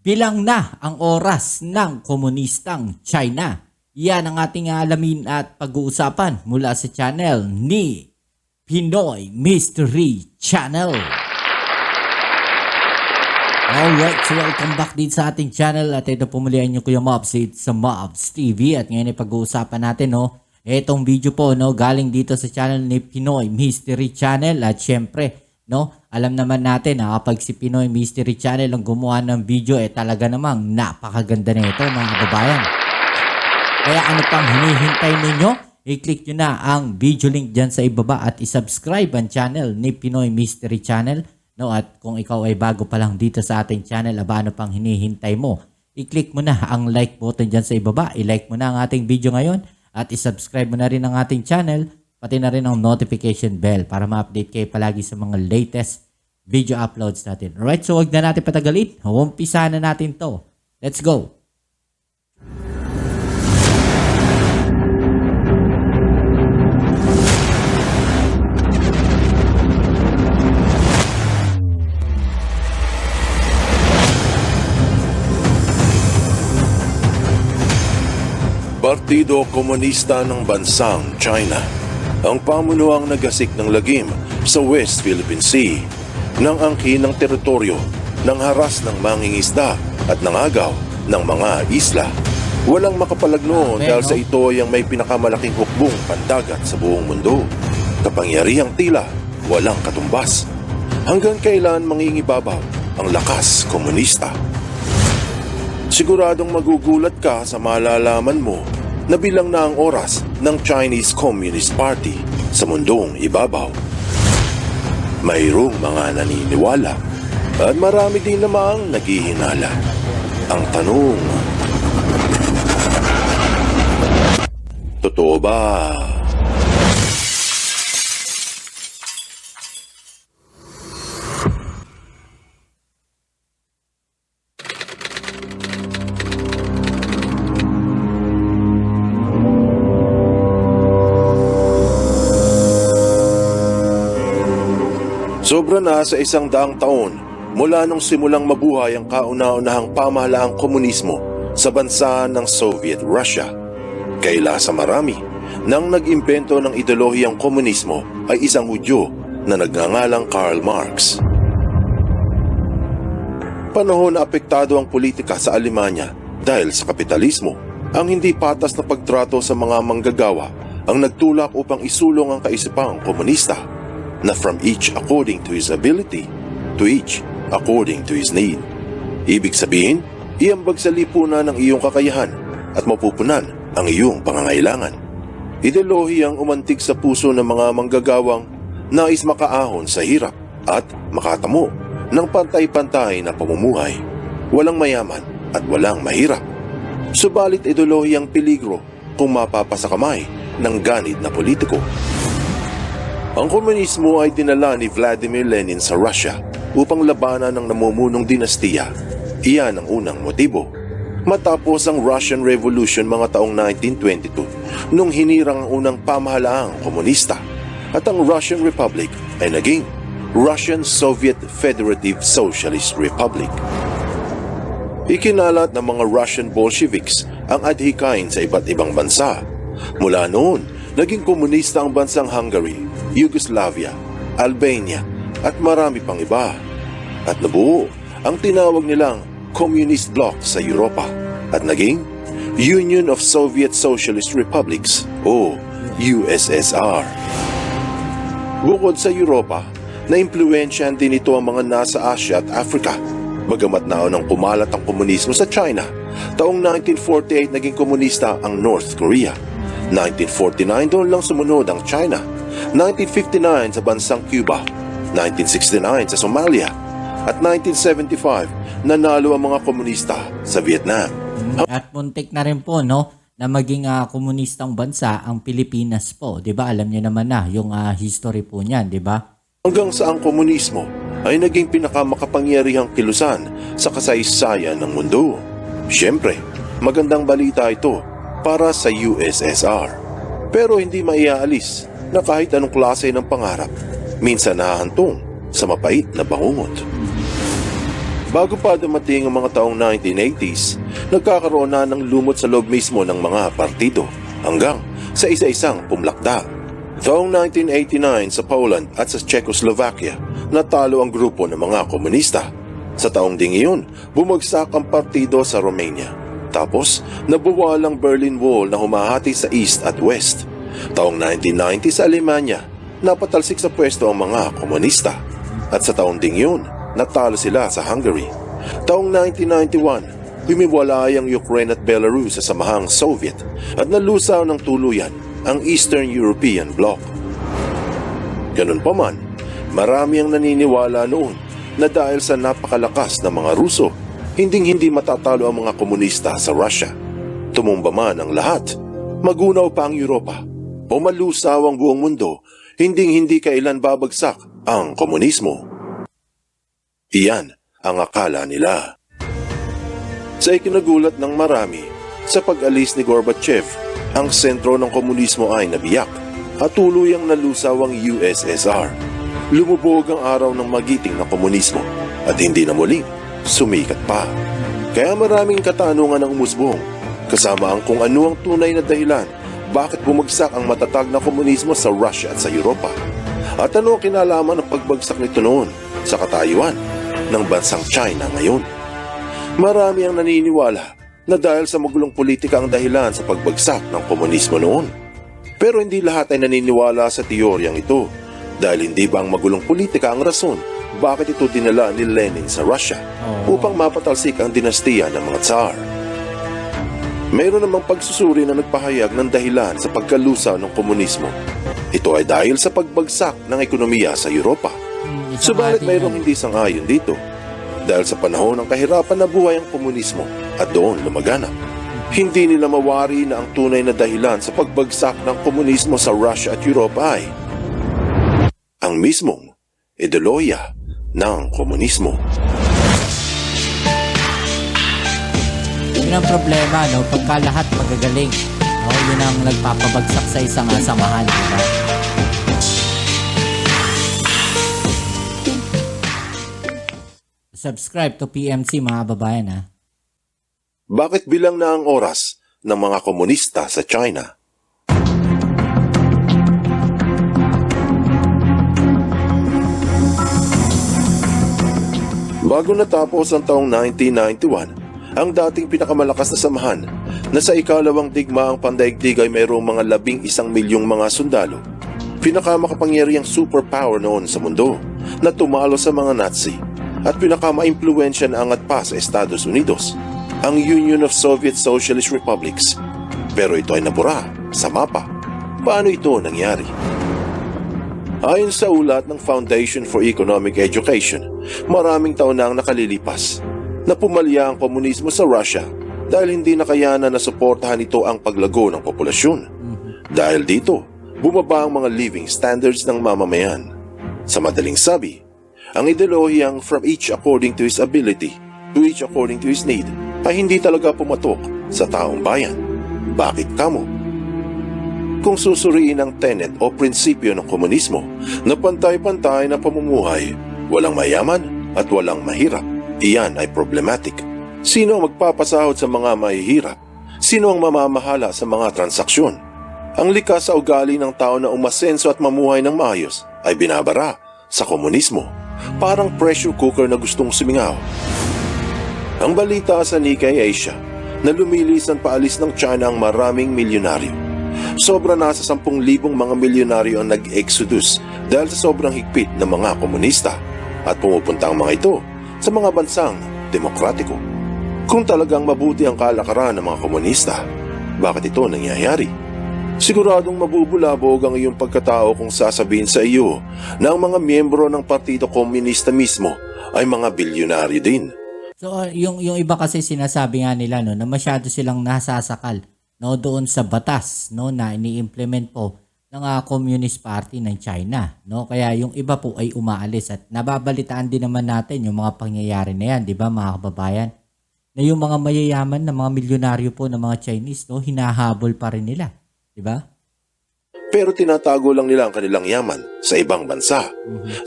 Bilang na ang oras ng komunistang China. Yan ang ating alamin at pag-uusapan mula sa channel ni Pinoy Mystery Channel. Alright, so welcome back din sa ating channel at ito po muli ang Kuya Mobs sa Mobs TV at ngayon ay pag-uusapan natin itong video po galing dito sa channel ni Pinoy Mystery Channel at syempre alam naman natin na kapag si Pinoy Mystery Channel ang gumawa ng video talaga namang napakaganda nito mga kababayan. Kaya ano pang hinihintay ninyo? I-click nyo na ang video link dyan sa ibaba at i-subscribe ang channel ni Pinoy Mystery Channel. At kung ikaw ay bago pa lang dito sa ating channel, ano pang hinihintay mo? I-click mo na ang like button dyan sa ibaba. I-like mo na ang ating video ngayon at i-subscribe mo na rin ang ating channel. Pati na rin ang notification bell para ma-update kayo palagi sa mga latest video uploads natin. Alright, so huwag na natin patagalin. Umpisa na natin to. Let's go! Partido Komunista ng Bansang China ang pamunuang nagasik ng lagim sa West Philippine Sea ng angkin ng teritoryo, ng haras ng mangingisda at nangagaw ng mga isla. Walang makapalag noon dahil sa ito ay ang may pinakamalaking hukbong pandagat sa buong mundo. Kapangyarihang tila walang katumbas. Hanggang kailan mangingibabaw ang lakas komunista? Siguradong magugulat ka sa malalaman mo na bilang na ang oras ng Chinese Communist Party sa mundong ibabaw. Mayroong mga naniniwala at marami din namang naghihinala. Ang tanong, totoo ba? Sobra na sa 100 taon mula nung simulang mabuhay ang kauna-unahang pamahalaang komunismo sa bansa ng Soviet Russia. Kaila sa marami, nang nag-impento ng ideolohiyang komunismo ay isang Hudyo na nagngangalang Karl Marx. Panahon na apektado ang politika sa Alemanya dahil sa kapitalismo. Ang hindi patas na pagtrato sa mga manggagawa ang nagtulak upang isulong ang kaisipang komunista na from each according to his ability, to each according to his need. Ibig sabihin, iambag sa lipunan ang iyong kakayahan at mapupunan ang iyong pangangailangan. Ideolohiyang umantig sa puso ng mga manggagawang nais makaahon sa hirap at makatamo ng pantay-pantay na pamumuhay. Walang mayaman at walang mahirap. Subalit ideolohiyang peligro kung mapapasa kamay ng ganid na politiko. Ang komunismo ay dinala ni Vladimir Lenin sa Russia upang labanan ng namumunong dinastiya. Iyan ang unang motibo. Matapos ang Russian Revolution mga taong 1922, nung hinirang ang unang pamahalaang komunista, at ang Russian Republic ay naging Russian Soviet Federative Socialist Republic. Ikinalat ng mga Russian Bolsheviks ang adhikain sa iba't ibang bansa. Mula noon, naging komunista ang bansang Hungary, Yugoslavia, Albania at marami pang iba. At nabuo ang tinawag nilang Communist Bloc sa Europa at naging Union of Soviet Socialist Republics o USSR. Bukod sa Europa, naimpluwensyahan din ito ang mga nasa Asia at Africa. Bagamat naunang kumalat ang komunismo sa China, taong 1948 naging komunista ang North Korea. 1949 doon lang sumunod ang China. 1959 sa bansang Cuba, 1969 sa Somalia, at 1975 nanalo ang mga komunista sa Vietnam. At muntik na rin po na maging komunistang bansa ang Pilipinas po. 'Di ba? Alam niyo naman na yung history po niyan, 'di ba? Hanggang sa ang komunismo ay naging pinakamakapangyarihang kilusan sa kasaysayan ng mundo. Siyempre, magandang balita ito para sa USSR. Pero hindi maiaalis na kahit anong klase ng pangarap, minsan nahahantong sa mapait na bangungot. Bago pa dumating ang mga taong 1980s, nagkakaroon na ng lumot sa loob mismo ng mga partido hanggang sa isa-isang pumlakda. Taong 1989 sa Poland at sa Czechoslovakia, natalo ang grupo ng mga komunista. Sa taong ding iyon, bumagsak ang partido sa Romania. Tapos, nabuwal ang Berlin Wall na humahati sa East at West. Taong 1990 sa Alemanya, napatalsik sa pwesto ang mga komunista. At sa taong ding iyon, natalo sila sa Hungary. Taong 1991, humiwalay ang Ukraine at Belarus sa samahang Soviet at nalusaw ng tuluyan ang Eastern European Bloc. Ganun pa man, marami ang naniniwala noon na dahil sa napakalakas na mga Ruso, hinding-hindi matatalo ang mga komunista sa Russia. Tumumba man ang lahat, magunaw pa ang Europa, o malusaw ang buong mundo, hinding-hindi kailan babagsak ang komunismo. Iyan ang akala nila. Sa ikinagulat ng marami, sa pag-alis ni Gorbachev, ang sentro ng komunismo ay nabiyak at tuluyang nalusaw ang USSR. Lumubog ang araw ng magiting na komunismo at hindi na muling sumikat pa. Kaya maraming katanungan ang umusbong, kasama ang kung ano ang tunay na dahilan bakit bumagsak ang matatag na komunismo sa Russia at sa Europa. At ano ang kinalaman ng pagbagsak nito noon sa katayuan ng bansang China ngayon. Marami ang naniniwala na dahil sa magulong politika ang dahilan sa pagbagsak ng komunismo noon. Pero hindi lahat ay naniniwala sa teoryang ito dahil hindi ba ang magulong politika ang rason bakit ito dinala ni Lenin sa Russia upang mapatalsik ang dinastiya ng mga Tsar. Mayroon namang pagsusuri na nagpahayag ng dahilan sa pagkalusaw ng komunismo. Ito ay dahil sa pagbagsak ng ekonomiya sa Europa. Subalit mayroong hindi sang-ayon dito dahil sa panahon ng kahirapan na buhay ang komunismo at doon lumaganap. Hindi nila mawari na ang tunay na dahilan sa pagbagsak ng komunismo sa Russia at Europa ay ang mismong ideolohiya ng komunismo. Yun ang problema, no? Pagka lahat magagaling, no? Yun ang nagpapabagsak sa isang samahan, diba? Subscribe to PMC mga babayan, ha? Bakit bilang na ang oras ng mga komunista sa China? Bago natapos ang taong 1991, ang dating pinakamalakas na samahan na sa ikalawang digmaang pandaigdig ay mayroong mga 11 milyong mga sundalo. Pinakamakapangyarihang superpower noon sa mundo na tumalo sa mga Nazi at pinakamaimpluwensya na angat pa sa Estados Unidos, ang Union of Soviet Socialist Republics. Pero ito ay nabura sa mapa. Paano ito nangyari? Ayon sa ulat ng Foundation for Economic Education, maraming taon na ang nakalilipas na pumalya ang komunismo sa Russia dahil hindi nakayanan na suportahan ito ang paglago ng populasyon. Dahil dito, bumaba ang mga living standards ng mamamayan. Sa madaling sabi, ang ideolohiyang from each according to his ability to each according to his need ay hindi talaga pumatok sa taong bayan. Bakit kamo? Kung susuriin ang tenet o prinsipyo ng komunismo na pantay-pantay na pamumuhay, walang mayaman at walang mahirap, iyan ay problematic. Sino ang magpapasahod sa mga mahihirap? Sino ang mamamahala sa mga transaksyon? Ang likas sa ugali ng tao na umasenso at mamuhay ng maayos ay binabara sa komunismo, parang pressure cooker na gustong sumingaw. Ang balita sa Nikkei Asia na lumilisan paalis ng China ang maraming milyonaryo. Sobra nasa 10,000 mga milyonaryo ang nag-exodus dahil sa sobrang higpit ng mga komunista at pumupunta ang mga ito sa mga bansang demokratiko. Kung talagang mabuti ang kalakaran ng mga komunista, bakit ito nangyayari? Siguradong mabubulabog ang iyong pagkatao kung sasabihin sa iyo na ang mga miyembro ng Partido Komunista mismo ay mga bilyonaryo din. So yung iba kasi sinasabi nga nila no na masyado silang nasasakal no doon sa batas no na ini-implement po ng Communist Party ng China, no? Kaya yung iba po ay umaalis at nababalitaan din naman natin yung mga pangyayari na yan, 'di ba mga kababayan? Na yung mga mayayaman na mga milyonaryo po ng mga Chinese, no, hinahabol pa rin nila, 'di ba? Pero tinatago lang nila ang kanilang yaman sa ibang bansa.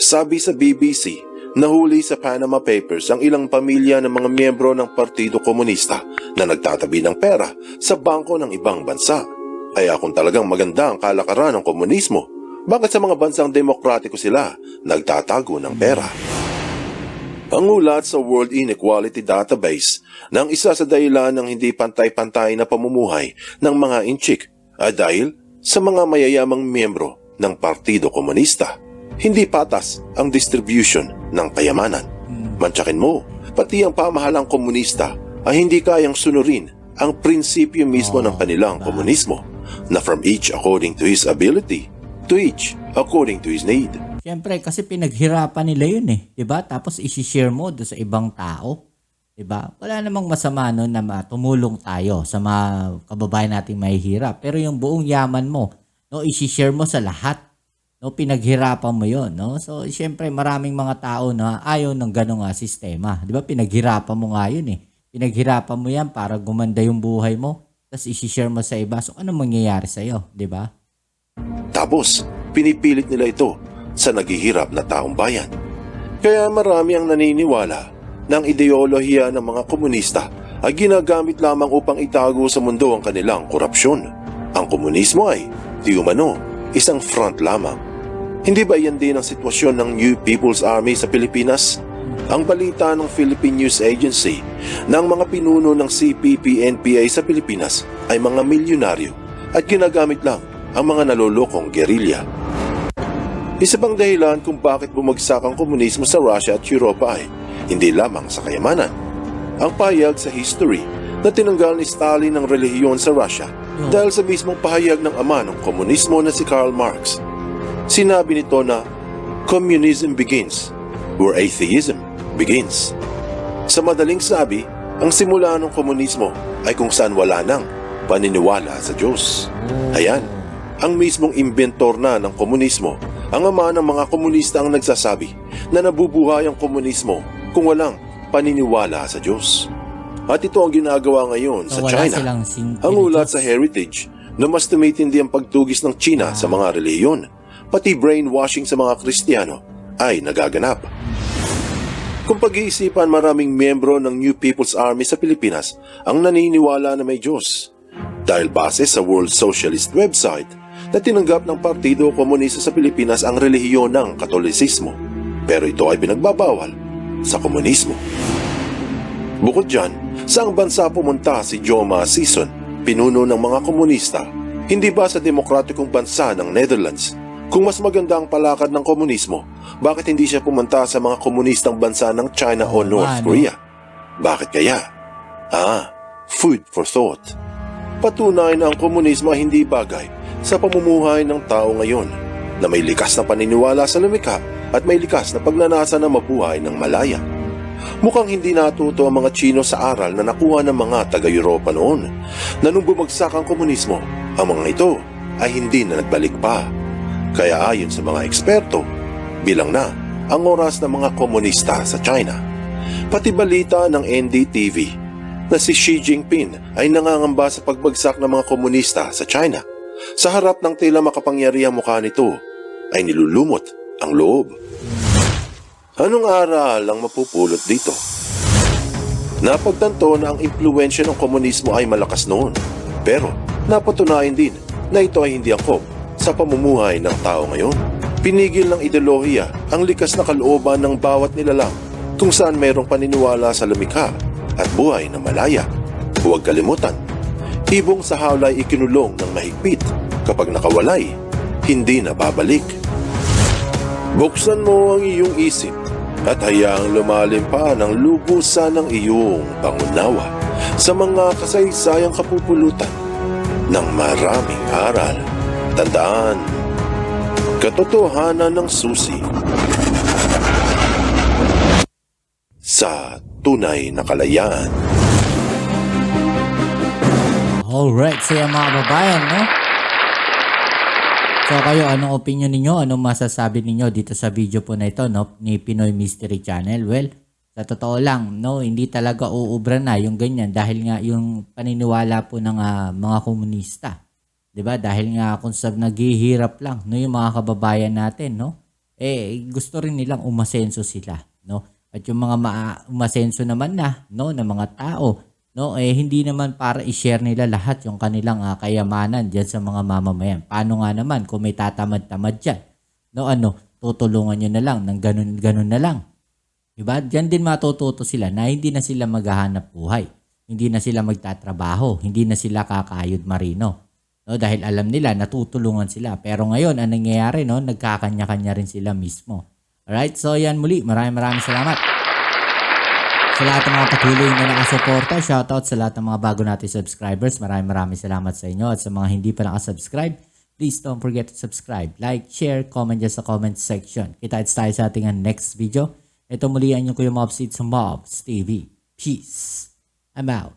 Sabi sa BBC nahuli sa Panama Papers ang ilang pamilya ng mga miyembro ng Partido Komunista na nagtatabi ng pera sa bangko ng ibang bansa. Kaya kung talagang maganda ang kalakaran ng komunismo, bakit sa mga bansang demokratiko sila nagtatago ng pera? Ang ulat sa World Inequality Database ng isa sa dahilan ng hindi pantay-pantay na pamumuhay ng mga inchik ay dahil sa mga mayayamang miyembro ng Partido Komunista. Hindi patas ang distribution ng kayamanan. Mantsakin mo, pati ang pamahalang komunista ay hindi kayang sunurin ang prinsipyo mismo ng kanilang komunismo na from each according to his ability, to each according to his need. Siyempre, kasi pinaghirapan nila yun eh. Diba? Tapos isi-share mo doon sa ibang tao. Diba? Wala namang masama nun na tumulong tayo sa mga kababayan nating mahihirap. Pero yung buong yaman mo, no, isi-share mo sa lahat. No, pinaghirapan mo yun. No? So, siyempre, maraming mga tao na ayaw ng ganong sistema. Diba? Pinaghirapan mo nga yun eh. Pinaghirapan mo yan para gumanda yung buhay mo. Tapos isi-share mo sa iba. So, ano mangyayari sa'yo? Diba? Tapos, pinipilit nila ito sa naghihirap na taong bayan. Kaya marami ang naniniwala na ang ideolohiya ng mga komunista ay ginagamit lamang upang itago sa mundo ang kanilang korupsyon. Ang komunismo ay, di umano, isang front lamang. Hindi ba yan din ang sitwasyon ng New People's Army sa Pilipinas? Ang balita ng Philippine News Agency na ang mga pinuno ng CPP-NPA sa Pilipinas ay mga milyonaryo at ginagamit lang ang mga nalolokong gerilya. Isa pang dahilan kung bakit bumagsak ang komunismo sa Russia at Europa ay hindi lamang sa kayamanan. Ang pahayag sa history na tinanggal ni Stalin ang relihiyon sa Russia dahil sa mismong pahayag ng ama ng komunismo na si Karl Marx. Sinabi nito na communism begins where atheism begins. Sa madaling sabi, ang simula ng komunismo ay kung saan wala nang paniniwala sa Diyos. Ayan, ang mismong inventor na ng komunismo, ang ama ng mga komunista ang nagsasabi na nabubuhay ang komunismo kung walang paniniwala sa Diyos. At ito ang ginagawa ngayon sa China. Ang ulat sa Heritage na mas tumitindi ang pagtugis ng China sa mga relihiyon, pati brainwashing sa mga Kristiyano ay nagaganap. Kung pag-iisipan, maraming miyembro ng New People's Army sa Pilipinas ang naniniwala na may Diyos. Dahil base sa World Socialist website, na tinanggap ng Partido Komunista sa Pilipinas ang relihiyon ng Katolisismo. Pero ito ay binagbabawal sa komunismo. Bukod dyan, saang bansa pumunta si Joma Sison, pinuno ng mga komunista? Hindi ba sa demokratikong bansa ng Netherlands? Kung mas maganda ang palakad ng komunismo, bakit hindi siya pumunta sa mga komunistang bansa ng China o North Korea? Bakit kaya? Food for thought. Patunay na ang komunismo ay hindi bagay sa pamumuhay ng tao ngayon na may likas na paniniwala sa lumikha at may likas na pagnanasa na mabuhay ng malaya. Mukhang hindi natuto ang mga Chino sa aral na nakuha ng mga taga-Europa noon na nung bumagsak ang komunismo, ang mga ito ay hindi na nagbalik pa. Kaya ayon sa mga eksperto, bilang na ang oras ng mga komunista sa China. Pati balita ng NDTV na si Xi Jinping ay nangangamba sa pagbagsak ng mga komunista sa China. Sa harap ng tila makapangyarihang mukha nito ay nilulumot ang loob. Anong aral ang mapupulot dito? Napagtanto na ang impluwensya ng komunismo ay malakas noon, pero napatunayan din na ito ay hindi angkop sa pamumuhay ng tao ngayon. Pinigil ng ideolohiya ang likas na kalooban ng bawat nilalang kung saan mayroong paniniwala sa lumikha at buhay na malaya. Huwag kalimutan, ibong sa hawlay ikinulong ng mahigpit. Kapag nakawalay, hindi na babalik. Buksan mo ang iyong isip at hayaang lumalim pa ng lubusan ng iyong pangunawa sa mga kasaysayang kapupulutan ng maraming aral. Tandaan, katotohanan ng susi sa tunay na kalayaan. Alright, so yung mga babayan, no? So kayo, anong opinion ninyo? Anong masasabi ninyo dito sa video po na ito, no? Ni Pinoy Mystery Channel? Well, sa totoo lang, no? Hindi talaga uubra na yung ganyan dahil nga yung paniniwala po ng mga komunista. 'Di ba? Dahil nga kung sa naghihirap lang, no, yung mga kababayan natin, no? Gusto rin nilang umasenso sila, no? At yung mga umasenso naman na, no, ng mga tao, no, hindi naman para i-share nila lahat yung kanilang kayamanan diyan sa mga mamamayan. Paano nga naman kung may tatamad-tamad diyan? No, tutulungan nyo na lang ng ganun na lang. Diba? Diyan din matututo sila na hindi na sila maghahanap buhay. Hindi na sila magtatrabaho. Hindi na sila kakayod marino. No, dahil alam nila, natutulungan sila. Pero ngayon, ang nangyayari, no, nagkakanya-kanya rin sila mismo. Alright? So, yan muli. Maraming salamat. Sa lahat ng mga patuloy na nakasuporta, shoutout sa lahat ng mga bago natin subscribers. Maraming salamat sa inyo. At sa mga hindi pa nakasubscribe, please don't forget to subscribe, like, share, comment dyan sa comment section. Kita-kits tayo sa ating next video. Ito muli ang inyong Kuya Mobs sa Mobs TV. Peace. I'm out.